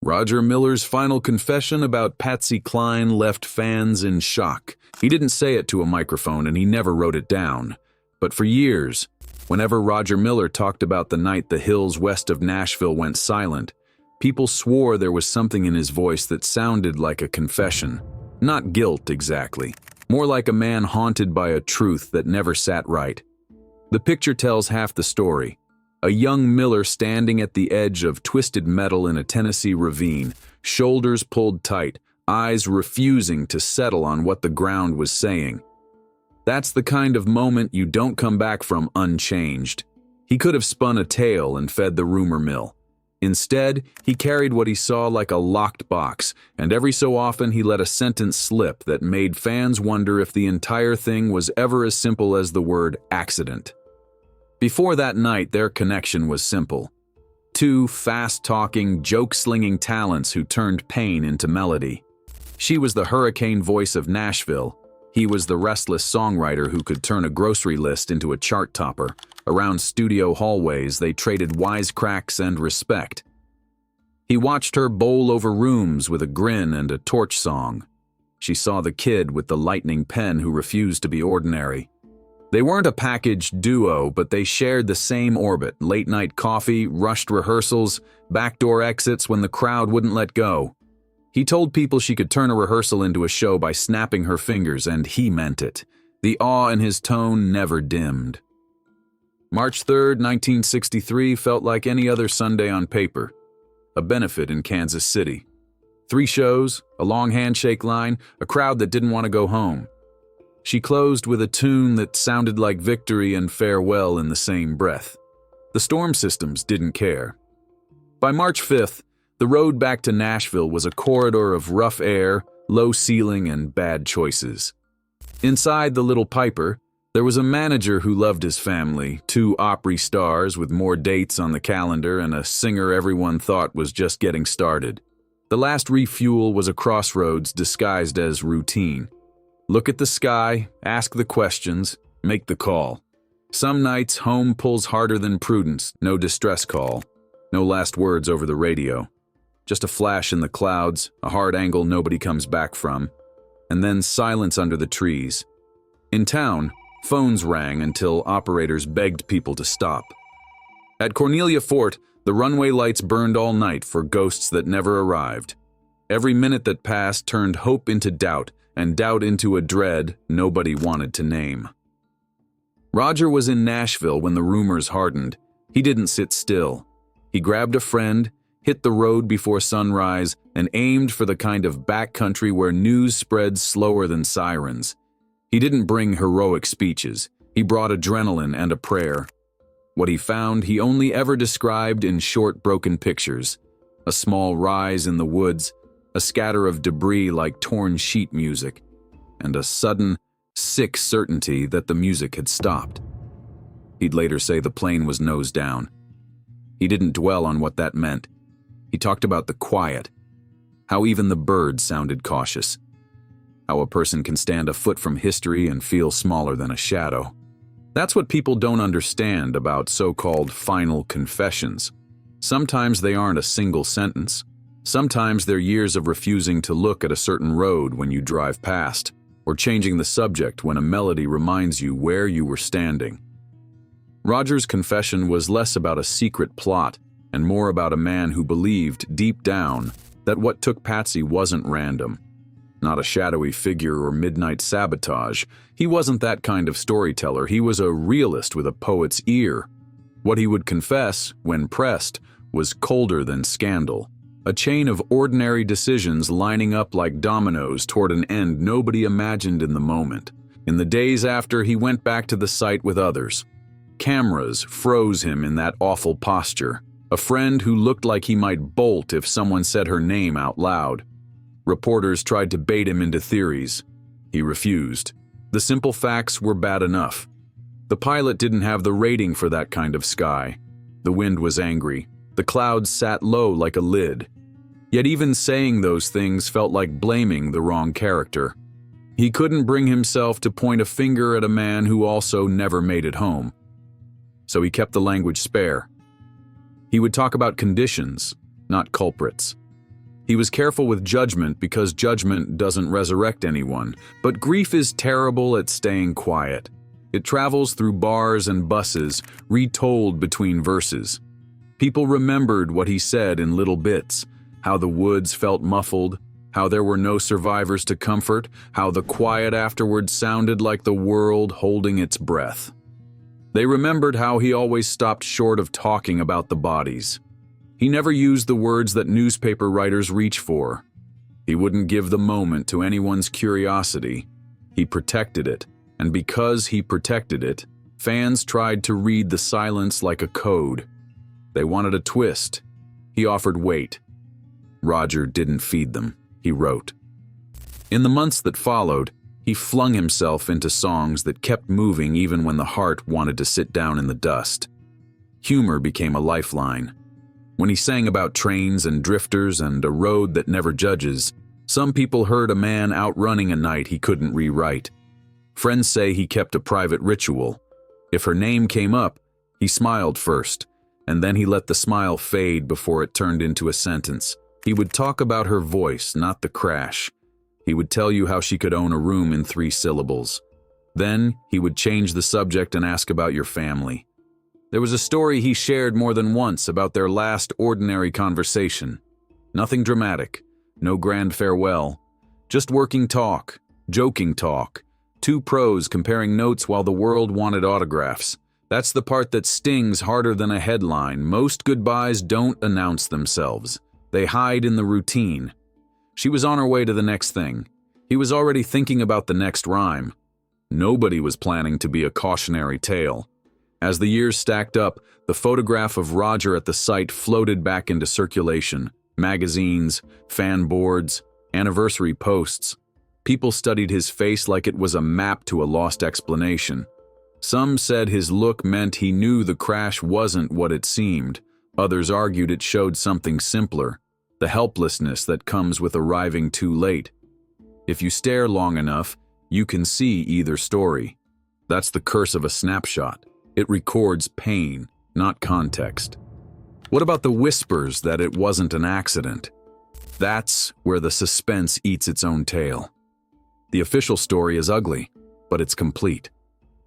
Roger Miller's final confession about Patsy Cline left fans in shock. He didn't say it to a microphone and he never wrote it down. But for years, whenever Roger Miller talked about the night the hills west of Nashville went silent, people swore there was something in his voice that sounded like a confession. Not guilt exactly, more like a man haunted by a truth that never sat right. The picture tells half the story. A young Miller standing at the edge of twisted metal in a Tennessee ravine, shoulders pulled tight, eyes refusing to settle on what the ground was saying. That's the kind of moment you don't come back from unchanged. He could have spun a tale and fed the rumor mill. Instead, he carried what he saw like a locked box, and every so often he let a sentence slip that made fans wonder if the entire thing was ever as simple as the word accident. Before that night, their connection was simple. Two fast-talking, joke-slinging talents who turned pain into melody. She was the hurricane voice of Nashville. He was the restless songwriter who could turn a grocery list into a chart topper. Around studio hallways, they traded wisecracks and respect. He watched her bowl over rooms with a grin and a torch song. She saw the kid with the lightning pen who refused to be ordinary. They weren't a packaged duo, but they shared the same orbit: late-night coffee, rushed rehearsals, backdoor exits when the crowd wouldn't let go. He told people she could turn a rehearsal into a show by snapping her fingers, and he meant it. The awe in his tone never dimmed. March 3rd, 1963 felt like any other Sunday on paper. A benefit in Kansas City. 3 shows, a long handshake line, a crowd that didn't want to go home. She closed with a tune that sounded like victory and farewell in the same breath. The storm systems didn't care. By March 5th, the road back to Nashville was a corridor of rough air, low ceiling, and bad choices. Inside the little Piper, there was a manager who loved his family, 2 Opry stars with more dates on the calendar, and a singer everyone thought was just getting started. The last refuel was a crossroads disguised as routine. Look at the sky, ask the questions, make the call. Some nights, home pulls harder than prudence. No distress call. No last words over the radio. Just a flash in the clouds, a hard angle nobody comes back from. And then silence under the trees. In town, phones rang until operators begged people to stop. At Cornelia Fort, the runway lights burned all night for ghosts that never arrived. Every minute that passed turned hope into doubt, and doubt into a dread nobody wanted to name. Roger was in Nashville when the rumors hardened. He didn't sit still. He grabbed a friend, hit the road before sunrise, and aimed for the kind of backcountry where news spreads slower than sirens. He didn't bring heroic speeches. He brought adrenaline and a prayer. What he found, he only ever described in short, broken pictures. A small rise in the woods, a scatter of debris like torn sheet music, and a sudden, sick certainty that the music had stopped. He'd later say the plane was nose down. He didn't dwell on what that meant. He talked about the quiet, how even the birds sounded cautious, how a person can stand a foot from history and feel smaller than a shadow. That's what people don't understand about so-called final confessions. Sometimes they aren't a single sentence. Sometimes they're years of refusing to look at a certain road when you drive past, or changing the subject when a melody reminds you where you were standing. Roger's confession was less about a secret plot and more about a man who believed deep down that what took Patsy wasn't random. Not a shadowy figure or midnight sabotage. He wasn't that kind of storyteller. He was a realist with a poet's ear. What he would confess, when pressed, was colder than scandal. A chain of ordinary decisions lining up like dominoes toward an end nobody imagined in the moment. In the days after, he went back to the site with others. Cameras froze him in that awful posture. A friend who looked like he might bolt if someone said her name out loud. Reporters tried to bait him into theories. He refused. The simple facts were bad enough. The pilot didn't have the rating for that kind of sky. The wind was angry. The clouds sat low like a lid. Yet even saying those things felt like blaming the wrong character. He couldn't bring himself to point a finger at a man who also never made it home. So he kept the language spare. He would talk about conditions, not culprits. He was careful with judgment because judgment doesn't resurrect anyone, but grief is terrible at staying quiet. It travels through bars and buses, retold between verses. People remembered what he said in little bits, how the woods felt muffled, how there were no survivors to comfort, how the quiet afterward sounded like the world holding its breath. They remembered how he always stopped short of talking about the bodies. He never used the words that newspaper writers reach for. He wouldn't give the moment to anyone's curiosity. He protected it, and because he protected it, fans tried to read the silence like a code. They wanted a twist. He offered weight. Roger didn't feed them, he wrote. In the months that followed, he flung himself into songs that kept moving even when the heart wanted to sit down in the dust. Humor became a lifeline. When he sang about trains and drifters and a road that never judges, some people heard a man outrunning a night he couldn't rewrite. Friends say he kept a private ritual. If her name came up, he smiled first, and then he let the smile fade before it turned into a sentence. He would talk about her voice, not the crash. He would tell you how she could own a room in 3 syllables. Then he would change the subject and ask about your family. There was a story he shared more than once about their last ordinary conversation. Nothing dramatic, no grand farewell, just working talk, joking talk, 2 pros comparing notes while the world wanted autographs. That's the part that stings harder than a headline. Most goodbyes don't announce themselves. They hide in the routine. She was on her way to the next thing. He was already thinking about the next rhyme. Nobody was planning to be a cautionary tale. As the years stacked up, the photograph of Roger at the site floated back into circulation. Magazines, fan boards, anniversary posts. People studied his face like it was a map to a lost explanation. Some said his look meant he knew the crash wasn't what it seemed. Others argued it showed something simpler, the helplessness that comes with arriving too late. If you stare long enough, you can see either story. That's the curse of a snapshot. It records pain, not context. What about the whispers that it wasn't an accident? That's where the suspense eats its own tail. The official story is ugly, but it's complete.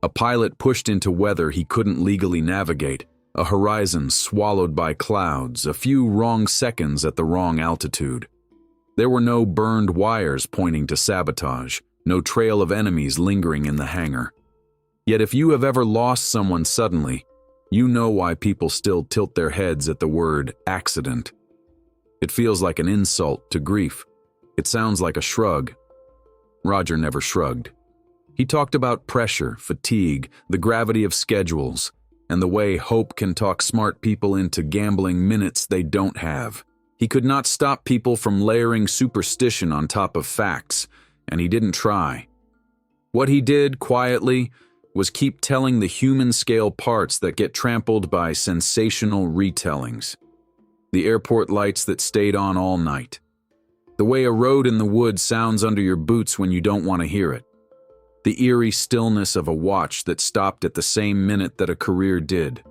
A pilot pushed into weather he couldn't legally navigate, a horizon swallowed by clouds, a few wrong seconds at the wrong altitude. There were no burned wires pointing to sabotage, no trail of enemies lingering in the hangar. Yet if you have ever lost someone suddenly, you know why people still tilt their heads at the word accident. It feels like an insult to grief. It sounds like a shrug. Roger never shrugged. He talked about pressure, fatigue, the gravity of schedules, and the way hope can talk smart people into gambling minutes they don't have. He could not stop people from layering superstition on top of facts, and he didn't try. What he did, quietly, was keep telling the human-scale parts that get trampled by sensational retellings. The airport lights that stayed on all night. The way a road in the woods sounds under your boots when you don't want to hear it. The eerie stillness of a watch that stopped at the same minute that a career did.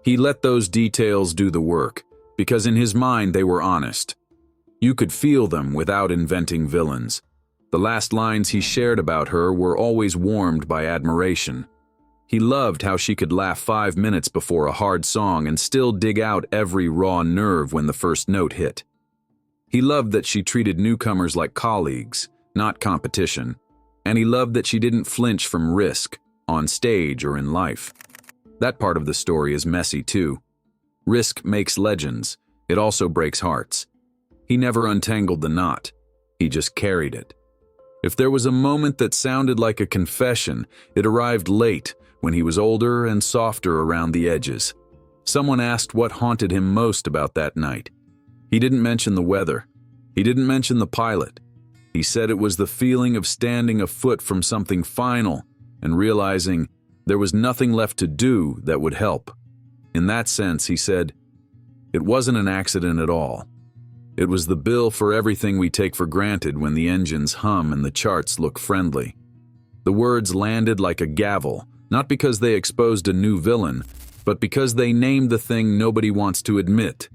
He let those details do the work, because in his mind they were honest. You could feel them without inventing villains. The last lines he shared about her were always warmed by admiration. He loved how she could laugh 5 minutes before a hard song and still dig out every raw nerve when the first note hit. He loved that she treated newcomers like colleagues, not competition. And he loved that she didn't flinch from risk, on stage or in life. That part of the story is messy too. Risk makes legends. It also breaks hearts. He never untangled the knot. He just carried it. If there was a moment that sounded like a confession, it arrived late, when he was older and softer around the edges. Someone asked what haunted him most about that night. He didn't mention the weather. He didn't mention the pilot. He said it was the feeling of standing a foot from something final and realizing there was nothing left to do that would help. In that sense, he said, it wasn't an accident at all. It was the bill for everything we take for granted when the engines hum and the charts look friendly. The words landed like a gavel, not because they exposed a new villain, but because they named the thing nobody wants to admit.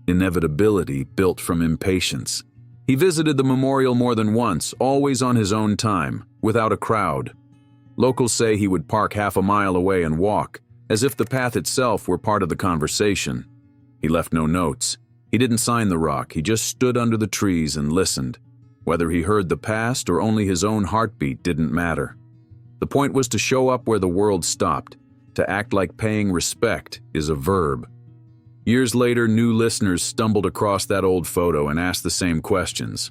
inevitability built from impatience. He visited the memorial more than once, always on his own time, without a crowd. Locals say he would park half a mile away and walk, as if the path itself were part of the conversation. He left no notes. He didn't sign the rock, he just stood under the trees and listened. Whether he heard the past or only his own heartbeat didn't matter. The point was to show up where the world stopped. To act like paying respect is a verb. Years later, new listeners stumbled across that old photo and asked the same questions.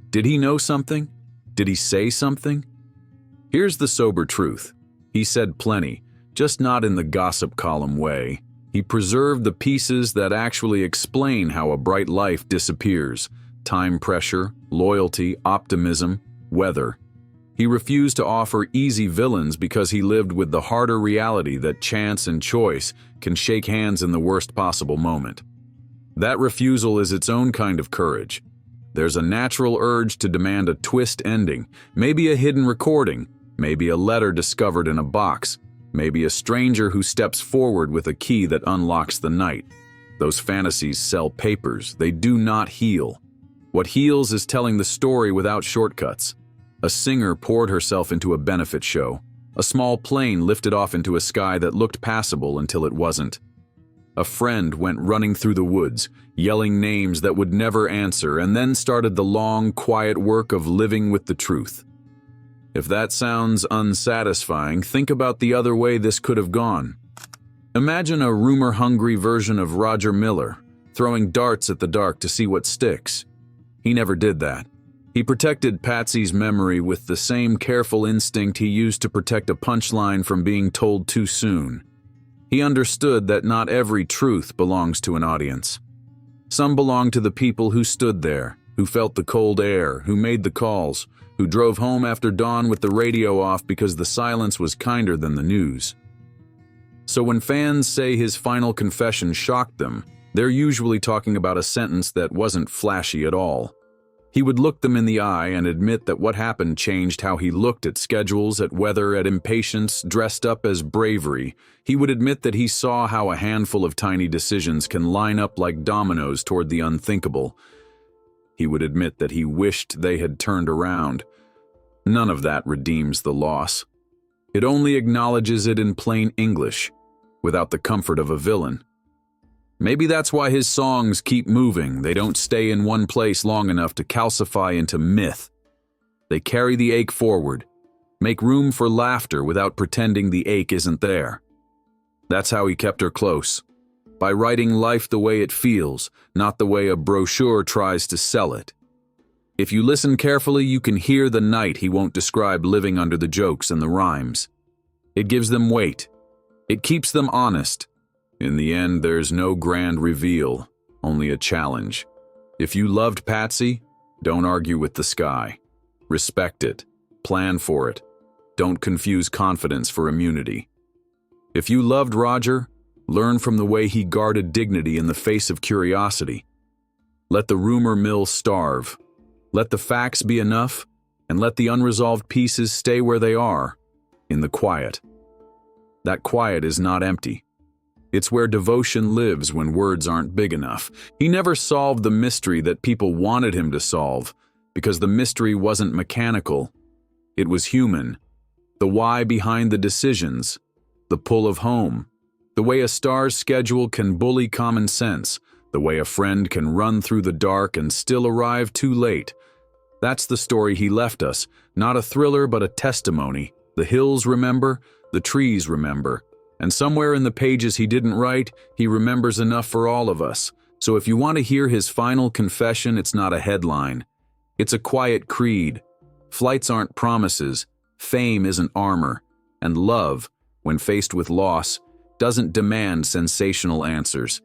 Did he know something? Did he say something? Here's the sober truth. He said plenty, just not in the gossip column way. He preserved the pieces that actually explain how a bright life disappears: time pressure, loyalty, optimism, weather. He refused to offer easy villains because he lived with the harder reality that chance and choice can shake hands in the worst possible moment. That refusal is its own kind of courage. There's a natural urge to demand a twist ending, maybe a hidden recording, maybe a letter discovered in a box, maybe a stranger who steps forward with a key that unlocks the night. Those fantasies sell papers, they do not heal. What heals is telling the story without shortcuts. A singer poured herself into a benefit show. A small plane lifted off into a sky that looked passable until it wasn't. A friend went running through the woods, yelling names that would never answer, and then started the long, quiet work of living with the truth. If that sounds unsatisfying, think about the other way this could have gone. Imagine a rumor-hungry version of Roger Miller, throwing darts at the dark to see what sticks. He never did that. He protected Patsy's memory with the same careful instinct he used to protect a punchline from being told too soon. He understood that not every truth belongs to an audience. Some belong to the people who stood there, who felt the cold air, who made the calls, who drove home after dawn with the radio off because the silence was kinder than the news. So when fans say his final confession shocked them, they're usually talking about a sentence that wasn't flashy at all. He would look them in the eye and admit that what happened changed how he looked at schedules, at weather, at impatience, dressed up as bravery. He would admit that he saw how a handful of tiny decisions can line up like dominoes toward the unthinkable. He would admit that he wished they had turned around. None of that redeems the loss. It only acknowledges it in plain English, without the comfort of a villain. Maybe that's why his songs keep moving. They don't stay in one place long enough to calcify into myth. They carry the ache forward, make room for laughter without pretending the ache isn't there. That's how he kept her close, by writing life the way it feels, not the way a brochure tries to sell it. If you listen carefully, you can hear the night he won't describe living under the jokes and the rhymes. It gives them weight. It keeps them honest. In the end, there's no grand reveal, only a challenge. If you loved Patsy, don't argue with the sky. Respect it. Plan for it. Don't confuse confidence for immunity. If you loved Roger, learn from the way he guarded dignity in the face of curiosity. Let the rumor mill starve. Let the facts be enough, and let the unresolved pieces stay where they are, in the quiet. That quiet is not empty. It's where devotion lives when words aren't big enough. He never solved the mystery that people wanted him to solve, because the mystery wasn't mechanical. It was human. The why behind the decisions, the pull of home, the way a star's schedule can bully common sense, the way a friend can run through the dark and still arrive too late. That's the story he left us, not a thriller but a testimony. The hills remember, the trees remember. And somewhere in the pages he didn't write, he remembers enough for all of us. So if you want to hear his final confession, it's not a headline. It's a quiet creed. Flights aren't promises. Fame isn't armor. And love, when faced with loss, doesn't demand sensational answers.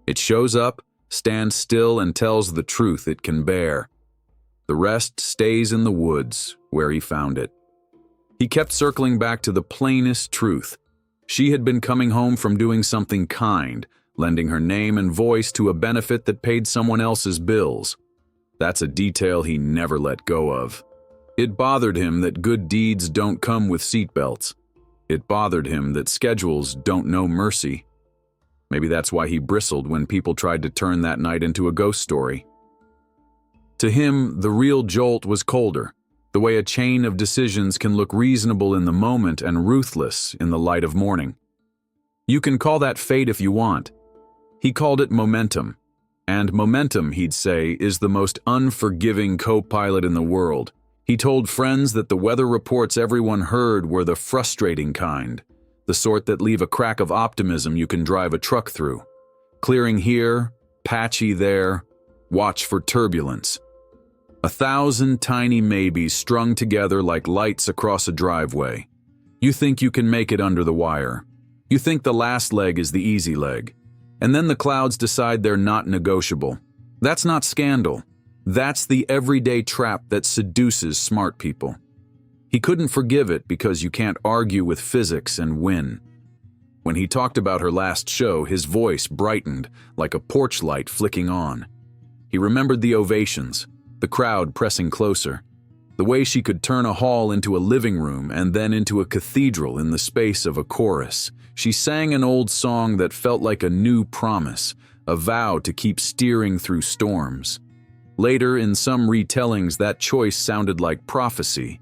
It shows up, stands still, and tells the truth it can bear. The rest stays in the woods, where he found it. He kept circling back to the plainest truth. She had been coming home from doing something kind, lending her name and voice to a benefit that paid someone else's bills. That's a detail he never let go of. It bothered him that good deeds don't come with seatbelts. It bothered him that schedules don't know mercy. Maybe that's why he bristled when people tried to turn that night into a ghost story. To him, the real jolt was colder, the way a chain of decisions can look reasonable in the moment and ruthless in the light of morning. You can call that fate if you want. He called it momentum. And momentum, he'd say, is the most unforgiving co-pilot in the world. He told friends that the weather reports everyone heard were the frustrating kind, the sort that leave a crack of optimism you can drive a truck through. Clearing here, patchy there, watch for turbulence. 1,000 tiny maybes strung together like lights across a driveway. You think you can make it under the wire. You think the last leg is the easy leg. And then the clouds decide they're not negotiable. That's not scandal. That's the everyday trap that seduces smart people. He couldn't forgive it because you can't argue with physics and win. When he talked about her last show, his voice brightened like a porch light flicking on. He remembered the ovations, the crowd pressing closer, the way she could turn a hall into a living room and then into a cathedral in the space of a chorus. She sang an old song that felt like a new promise, a vow to keep steering through storms. Later, in some retellings, that choice sounded like prophecy.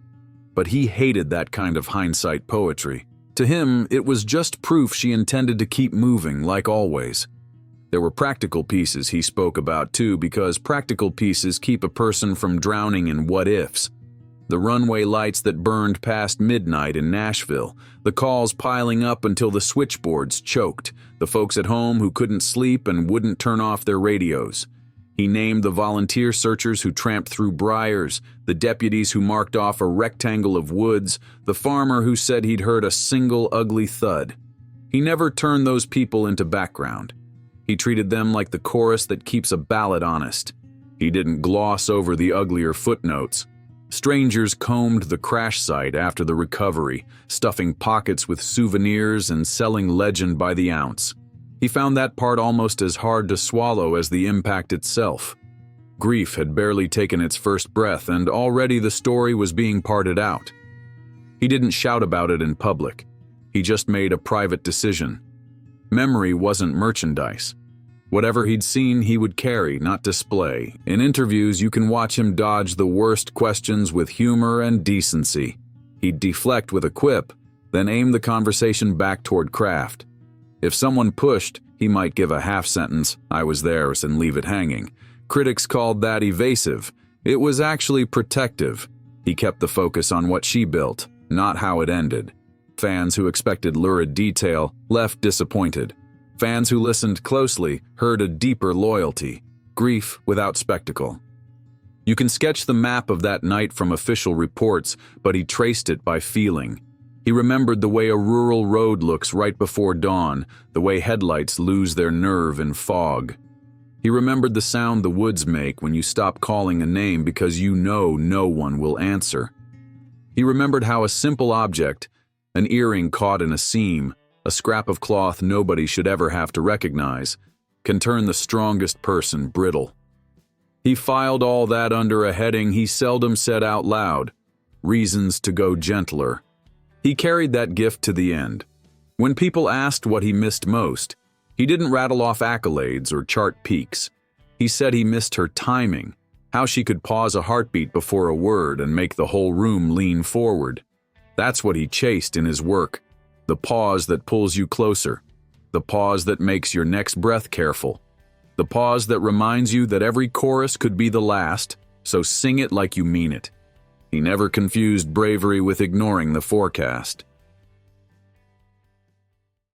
But he hated that kind of hindsight poetry. To him, it was just proof she intended to keep moving, like always. There were practical pieces he spoke about too, because practical pieces keep a person from drowning in what-ifs. The runway lights that burned past midnight in Nashville, the calls piling up until the switchboards choked, the folks at home who couldn't sleep and wouldn't turn off their radios. He named the volunteer searchers who tramped through briars, the deputies who marked off a rectangle of woods, the farmer who said he'd heard a single ugly thud. He never turned those people into background. He treated them like the chorus that keeps a ballad honest. He didn't gloss over the uglier footnotes. Strangers combed the crash site after the recovery, stuffing pockets with souvenirs and selling legend by the ounce. He found that part almost as hard to swallow as the impact itself. Grief had barely taken its first breath, and already the story was being parted out. He didn't shout about it in public. He just made a private decision. Memory wasn't merchandise. Whatever he'd seen, he would carry, not display. In interviews, you can watch him dodge the worst questions with humor and decency. He'd deflect with a quip, then aim the conversation back toward craft. If someone pushed, he might give a half-sentence, "I was there," and leave it hanging. Critics called that evasive. It was actually protective. He kept the focus on what she built, not how it ended. Fans who expected lurid detail left disappointed. Fans who listened closely heard a deeper loyalty, grief without spectacle. You can sketch the map of that night from official reports, but he traced it by feeling. He remembered the way a rural road looks right before dawn, the way headlights lose their nerve in fog. He remembered the sound the woods make when you stop calling a name because you know no one will answer. He remembered how a simple object, an earring caught in a seam, a scrap of cloth nobody should ever have to recognize, can turn the strongest person brittle. He filed all that under a heading he seldom said out loud: reasons to go gentler. He carried that gift to the end. When people asked what he missed most, he didn't rattle off accolades or chart peaks. He said he missed her timing, how she could pause a heartbeat before a word and make the whole room lean forward. That's what he chased in his work, the pause that pulls you closer, the pause that makes your next breath careful, the pause that reminds you that every chorus could be the last, so sing it like you mean it. He never confused bravery with ignoring the forecast.